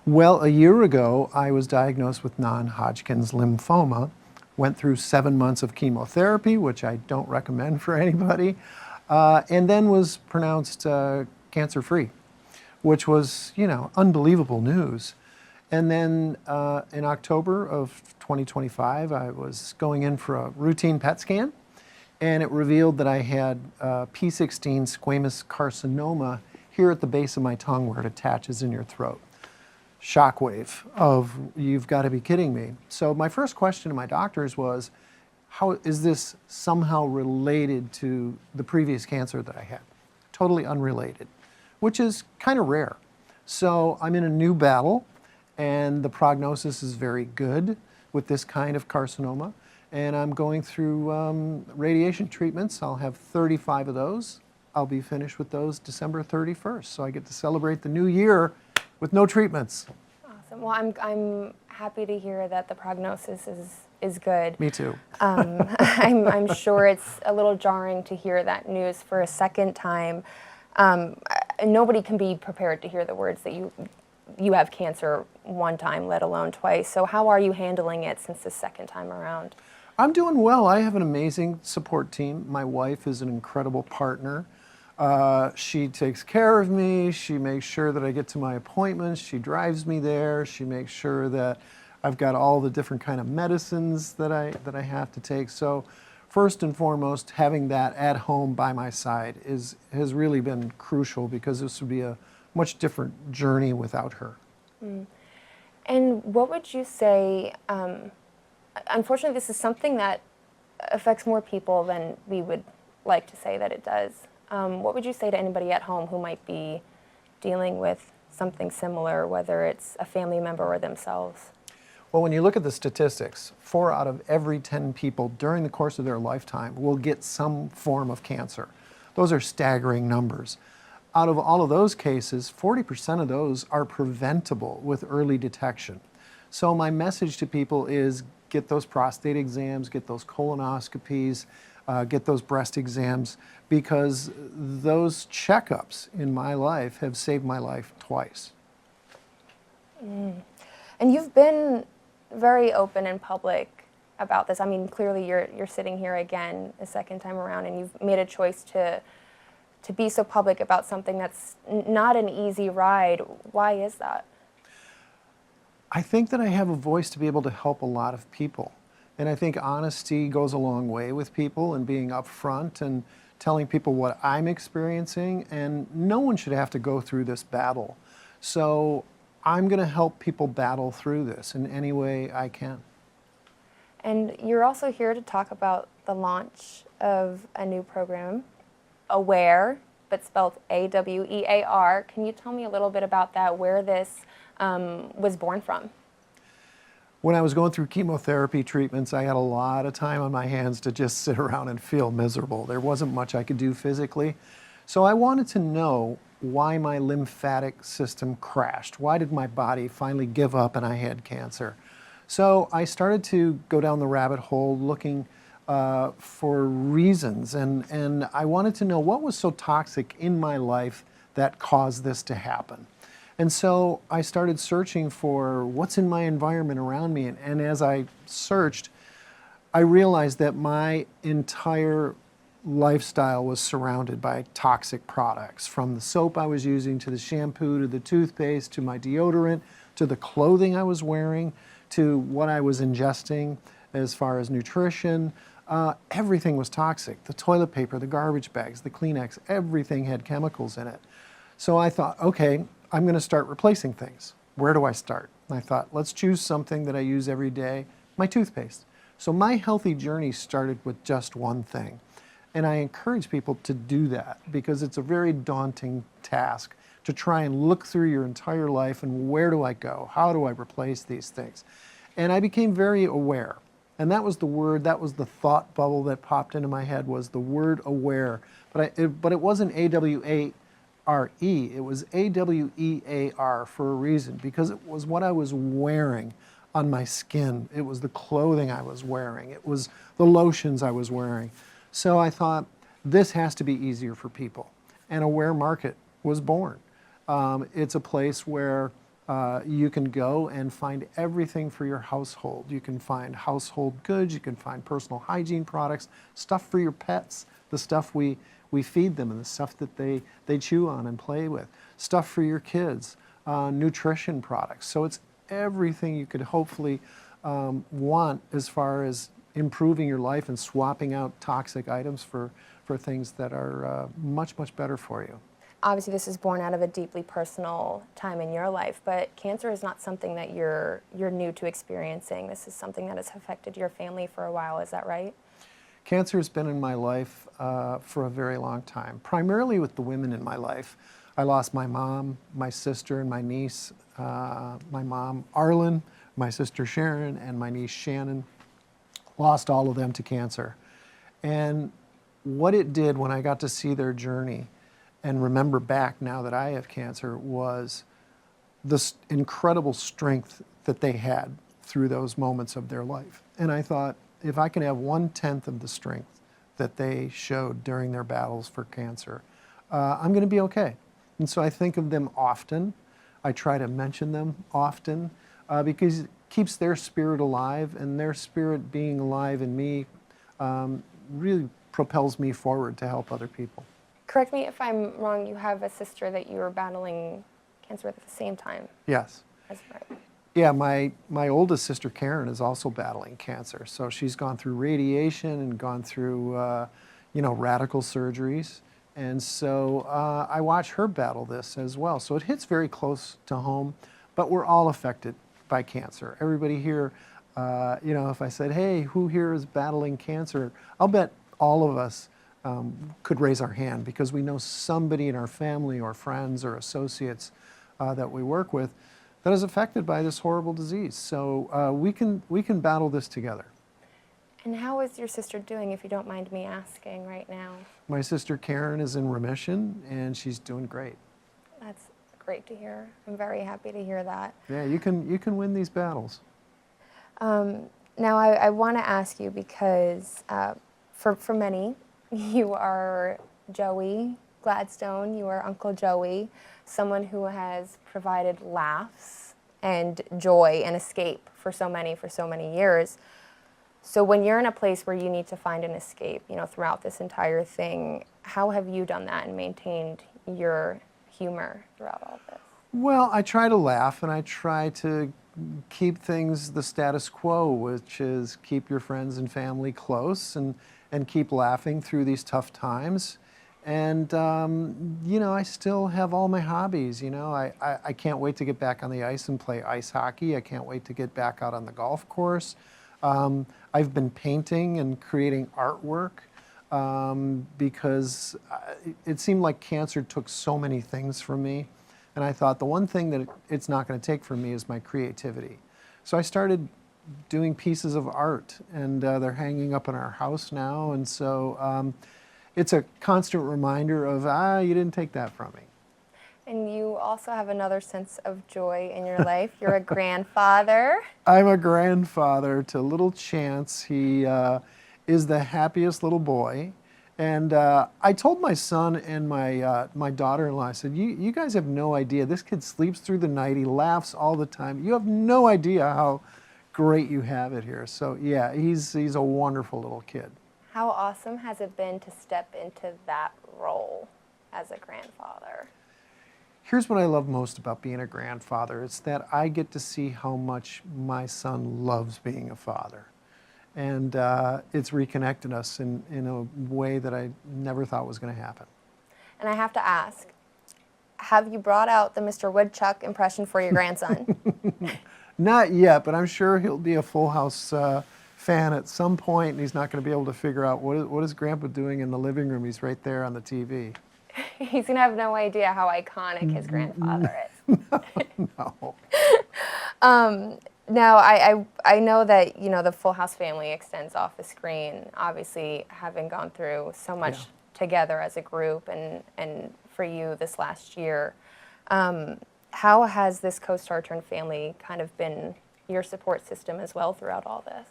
Well, a year ago, I was diagnosed with non-Hodgkin's lymphoma, went through 7 months of chemotherapy, which I don't recommend for anybody, and then was pronounced cancer-free, which was, unbelievable news. And then in October of 2025, I was going in for a routine PET scan, and it revealed that I had P16 squamous carcinoma here at the base of my tongue where it attaches in your throat. Shockwave of, you've got to be kidding me. So my first question to my doctors was, how is this somehow related to the previous cancer that I had? Totally unrelated, which is kind of rare. So I'm in a new battle, and the prognosis is very good with this kind of carcinoma. And I'm going through radiation treatments. I'll have 35 of those. I'll be finished with those December 31st. So I get to celebrate the new year with no treatments. Awesome. Well, I'm happy to hear that the prognosis is good. Me too. I'm sure it's a little jarring to hear that news for a second time. Nobody can be prepared to hear the words that you have cancer one time, let alone twice. So how are you handling it since the second time around? I'm doing well. I have an amazing support team. My wife is an incredible partner. She takes care of me. She makes sure that I get to my appointments. She drives me there. She makes sure that I've got all the different kind of medicines that I have to take. So first and foremost, having that at home by my side has really been crucial, because this would be a much different journey without her. Mm. And what would you say, unfortunately this is something that affects more people than we would like to say that it does. What would you say to anybody at home who might be dealing with something similar, whether it's a family member or themselves? Well, when you look at the statistics, 4 out of every 10 people during the course of their lifetime will get some form of cancer. Those are staggering numbers. Out of all of those cases, 40% of those are preventable with early detection. So my message to people is get those prostate exams, get those colonoscopies, get those breast exams, because those checkups in my life have saved my life twice. Mm. And you've been very open and public about this. I mean, clearly you're sitting here again a second time around, and you've made a choice to be so public about something that's not an easy ride. Why is that? I think that I have a voice to be able to help a lot of people. And I think honesty goes a long way with people, and being upfront and telling people what I'm experiencing, and no one should have to go through this battle. So I'm going to help people battle through this in any way I can. And you're also here to talk about the launch of a new program, Awear, but spelled A-W-E-A-R. Can you tell me a little bit about that, where this was born from? When I was going through chemotherapy treatments, I had a lot of time on my hands to just sit around and feel miserable. There wasn't much I could do physically. So I wanted to know why my lymphatic system crashed. Why did my body finally give up and I had cancer? So I started to go down the rabbit hole looking for reasons, and I wanted to know what was so toxic in my life that caused this to happen. And so I started searching for what's in my environment around me, and as I searched, I realized that my entire lifestyle was surrounded by toxic products, from the soap I was using, to the shampoo, to the toothpaste, to my deodorant, to the clothing I was wearing, to what I was ingesting as far as nutrition. Everything was toxic. The toilet paper, the garbage bags, the Kleenex, everything had chemicals in it. So I thought, okay, I'm going to start replacing things. Where do I start? And I thought, let's choose something that I use every day, my toothpaste. So my healthy journey started with just one thing. And I encourage people to do that, because it's a very daunting task to try and look through your entire life and where do I go? How do I replace these things? And I became very aware. And that was the word, that was the thought bubble that popped into my head, was the word aware. But it wasn't A-W-A-R-E, it was A-W-E-A-R for a reason, because it was what I was wearing on my skin. It was the clothing I was wearing. It was the lotions I was wearing. So I thought, this has to be easier for people. And Awear Market was born. It's a place where You can go and find everything for your household. You can find household goods, you can find personal hygiene products, stuff for your pets, the stuff we feed them and the stuff that they chew on and play with, stuff for your kids, nutrition products. So it's everything you could hopefully want as far as improving your life and swapping out toxic items for things that are much, much better for you. Obviously, this is born out of a deeply personal time in your life, but cancer is not something that you're new to experiencing. This is something that has affected your family for a while, is that right? Cancer has been in my life for a very long time, primarily with the women in my life. I lost my mom, my sister, and my niece. My mom, Arlen, my sister Sharon, and my niece Shannon. Lost all of them to cancer. And what it did when I got to see their journey and remember back now that I have cancer was this incredible strength that they had through those moments of their life. And I thought, if I can have 1/10 of the strength that they showed during their battles for cancer, I'm going to be okay. And so I think of them often. I try to mention them often because it keeps their spirit alive, and their spirit being alive in me really propels me forward to help other people. Correct me if I'm wrong, you have a sister that you were battling cancer with at the same time. Yes. That's right. Yeah, my oldest sister Karen is also battling cancer. So she's gone through radiation and gone through radical surgeries. And so I watch her battle this as well. So it hits very close to home, but we're all affected by cancer. Everybody here, if I said, hey, who here is battling cancer? I'll bet all of us could raise our hand because we know somebody in our family or friends or associates that we work with that is affected by this horrible disease. So we can battle this together. And how is your sister doing, if you don't mind me asking right now? My sister Karen is in remission, and she's doing great. That's great to hear. I'm very happy to hear that. Yeah, you can win these battles. Now, I want to ask you because for many, you are Joey Gladstone, you are Uncle Joey, someone who has provided laughs and joy and escape for so many years. So when you're in a place where you need to find an escape, throughout this entire thing, how have you done that and maintained your humor throughout all this? Well, I try to laugh, and I try to keep things the status quo, which is keep your friends and family close and keep laughing through these tough times. And, I still have all my hobbies. I can't wait to get back on the ice and play ice hockey. I can't wait to get back out on the golf course. I've been painting and creating artwork because it seemed like cancer took so many things from me. And I thought the one thing that it's not going to take from me is my creativity. So I started doing pieces of art, and they're hanging up in our house now. And so it's a constant reminder of, you didn't take that from me. And you also have another sense of joy in your life. You're a grandfather. I'm a grandfather to little Chance. He is the happiest little boy. And I told my son and my daughter-in-law, I said, you guys have no idea. This kid sleeps through the night. He laughs all the time. You have no idea how great you have it here. So yeah, he's a wonderful little kid. How awesome has it been to step into that role as a grandfather? Here's what I love most about being a grandfather. It's that I get to see how much my son loves being a father. And it's reconnected us in a way that I never thought was going to happen. And I have to ask, have you brought out the Mr. Woodchuck impression for your grandson? Not yet, but I'm sure he'll be a Full House fan at some point, and he's not going to be able to figure out what is Grandpa doing in the living room. He's right there on the TV. He's going to have no idea how iconic his grandfather is. No. Now, I know that, the Full House family extends off the screen, obviously having gone through so much together as a group and for you this last year. How has this co-star turned family kind of been your support system as well throughout all this?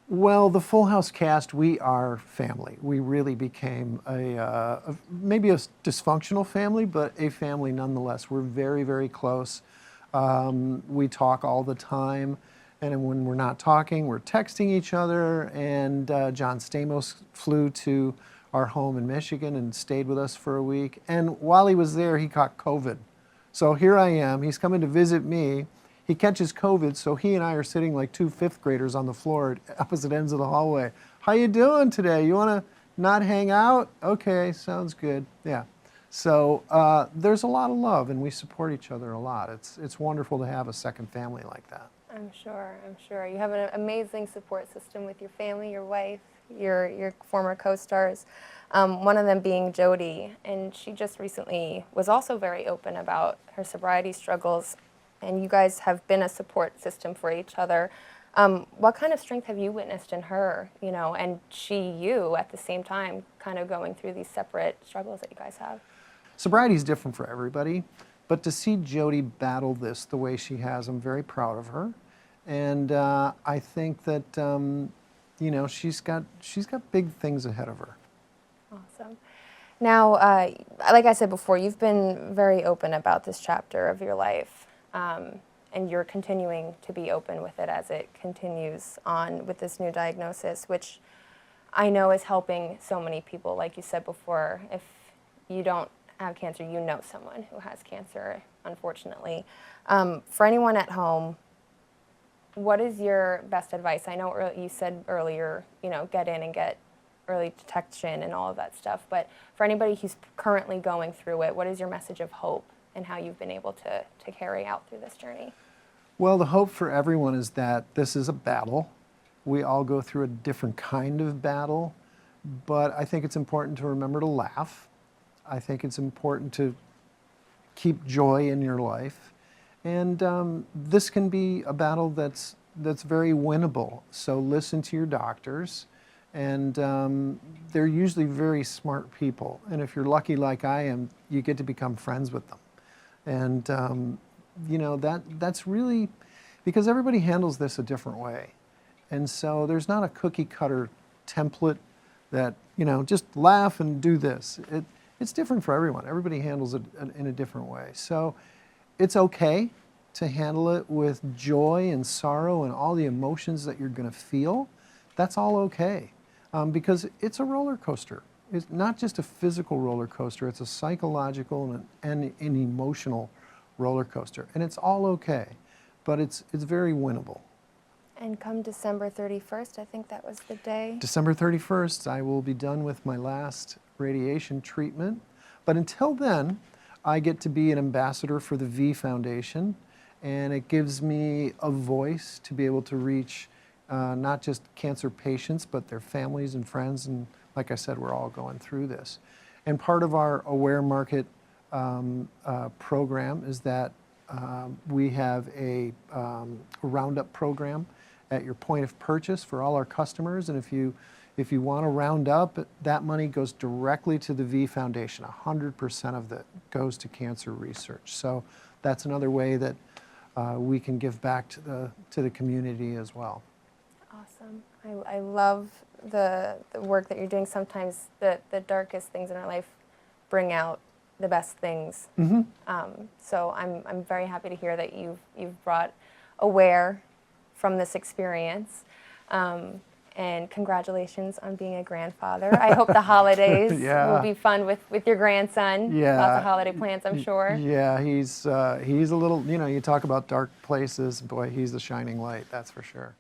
Well, the Full House cast, we are family. We really became maybe a dysfunctional family, but a family nonetheless. We're very, very close. We talk all the time, and when we're not talking, we're texting each other. And John Stamos flew to our home in Michigan and stayed with us for a week. And while he was there, he caught COVID. So here I am. He's coming to visit me. He catches COVID, so he and I are sitting like two fifth graders on the floor at opposite ends of the hallway. How you doing today? You want to not hang out? Okay, sounds good. Yeah. So there's a lot of love, and we support each other a lot. It's wonderful to have a second family like that. I'm sure. You have an amazing support system with your family, your wife, your former co-stars. One of them being Jody, and she just recently was also very open about her sobriety struggles, and you guys have been a support system for each other. What kind of strength have you witnessed in her, and you at the same time, kind of going through these separate struggles that you guys have? Sobriety is different for everybody, but to see Jody battle this the way she has, I'm very proud of her, and I think that she's got big things ahead of her. Awesome. Now, like I said before, you've been very open about this chapter of your life, and you're continuing to be open with it as it continues on with this new diagnosis, which I know is helping so many people. Like you said before, if you don't have cancer, you know someone who has cancer, unfortunately. For anyone at home, what is your best advice? I know you said earlier, get in and get early detection and all of that stuff, but for anybody who's currently going through it, what is your message of hope and how you've been able to carry out through this journey? Well, the hope for everyone is that this is a battle. We all go through a different kind of battle, but I think it's important to remember to laugh. I think it's important to keep joy in your life. And this can be a battle that's very winnable. So listen to your doctors, and they're usually very smart people. And if you're lucky like I am, you get to become friends with them. And that's really, because everybody handles this a different way. And so there's not a cookie cutter template that, just laugh and do this. It's different for everyone. Everybody handles it in a different way. So it's okay to handle it with joy and sorrow and all the emotions that you're going to feel. That's all okay, because it's a roller coaster. It's not just a physical roller coaster. It's a psychological and an emotional roller coaster. And it's all okay, but it's very winnable. And come December 31st, I think that was the day. December 31st, I will be done with my last radiation treatment. But until then, I get to be an ambassador for the V Foundation, and it gives me a voice to be able to reach not just cancer patients, but their families and friends. And like I said, we're all going through this. And part of our Awear Market program is that we have a roundup program at your point of purchase for all our customers. And if you want to round up, that money goes directly to the V Foundation. 100% of it goes to cancer research. So that's another way that we can give back to the community as well. Awesome. I love the work that you're doing. Sometimes the darkest things in our life bring out the best things. Mm-hmm. So I'm very happy to hear that you've brought Awear from this experience. And congratulations on being a grandfather. I hope the holidays will be fun with your grandson. Yeah. Lots of holiday plans, I'm sure. Yeah, he's a little, you talk about dark places, boy, he's the shining light, that's for sure.